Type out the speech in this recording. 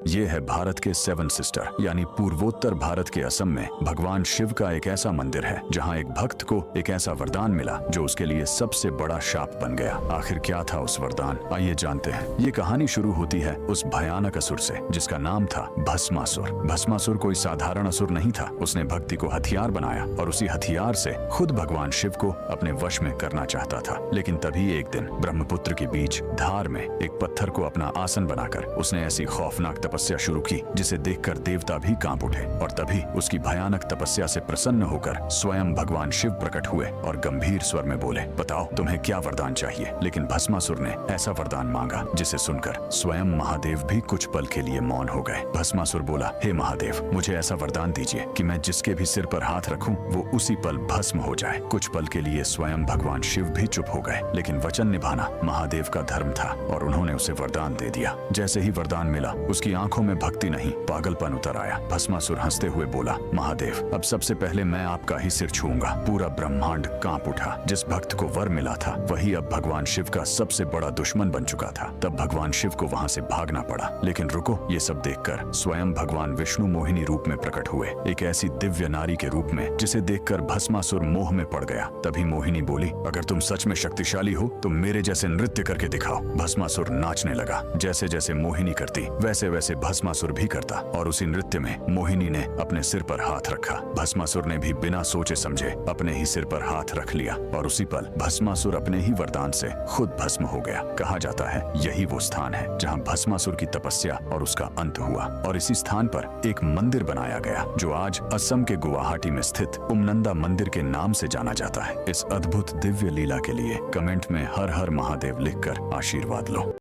ये है भारत के सेवन सिस्टर यानी पूर्वोत्तर भारत के असम में भगवान शिव का एक ऐसा मंदिर है जहाँ एक भक्त को एक ऐसा वरदान मिला जो उसके लिए सबसे बड़ा शाप बन गया। आखिर क्या था उस वरदान, आइए जानते हैं। ये कहानी शुरू होती है उस भयानक असुर से जिसका नाम था भस्मासुर। भस्मासुर कोई साधारण असुर नहीं था, उसने भक्ति को हथियार बनाया और उसी हथियार से खुद भगवान शिव को अपने वश में करना चाहता था। लेकिन तभी एक दिन ब्रह्मपुत्र के बीच धार में एक पत्थर को अपना आसन बनाकर उसने ऐसी खौफनाक तपस्या शुरू की जिसे देखकर देवता भी कांप उठे। और तभी उसकी भयानक तपस्या से प्रसन्न होकर स्वयं भगवान शिव प्रकट हुए और गंभीर स्वर में बोले, बताओ तुम्हें क्या वरदान चाहिए। लेकिन भस्मासुर ने ऐसा वरदान मांगा जिसे सुनकर स्वयं महादेव भी कुछ पल के लिए मौन हो गए। भस्मासुर बोला, हे महादेव, मुझे ऐसा वरदान दीजिए कि मैं जिसके भी सिर पर हाथ रखूं वो उसी पल भस्म हो जाए। कुछ पल के लिए स्वयं भगवान शिव भी चुप हो गए, लेकिन वचन निभाना महादेव का धर्म था और उन्होंने उसे वरदान दे दिया। जैसे ही वरदान मिला उसकी आंखों में भक्ति नहीं पागलपन उतर आया। भस्मासुर हंसते हुए बोला, महादेव, अब सबसे पहले मैं आपका ही सिर छूऊंगा। पूरा ब्रह्मांड कांप उठा। जिस भक्त को वर मिला था वही अब भगवान शिव का सबसे बड़ा दुश्मन बन चुका था। तब भगवान शिव को वहां से भागना पड़ा। लेकिन रुको, ये सब देखकर स्वयं भगवान विष्णु मोहिनी रूप में प्रकट हुए, एक ऐसी दिव्य नारी के रूप में जिसे देखकर भस्मासुर मोह में पड़ गया। तभी मोहिनी बोली, अगर तुम सच में शक्तिशाली हो तो मेरे जैसे नृत्य करके दिखाओ। भस्मासुर नाचने लगा। जैसे जैसे मोहिनी करती वैसे वैसे भस्मासुर भी करता और उसी नृत्य में मोहिनी ने अपने सिर पर हाथ रखा। भस्मासुर ने भी बिना सोचे समझे अपने ही सिर पर हाथ रख लिया और उसी पल भस्मासुर अपने ही वरदान से खुद भस्म हो गया। कहा जाता है यही वो स्थान है जहाँ भस्मासुर की तपस्या और उसका अंत हुआ। और इसी स्थान पर एक मंदिर बनाया गया जो आज असम के गुवाहाटी में स्थित उमनंदा मंदिर के नाम से जाना जाता है। इस अद्भुत दिव्य लीला के लिए कमेंट में हर हर महादेव लिखकर आशीर्वाद लो।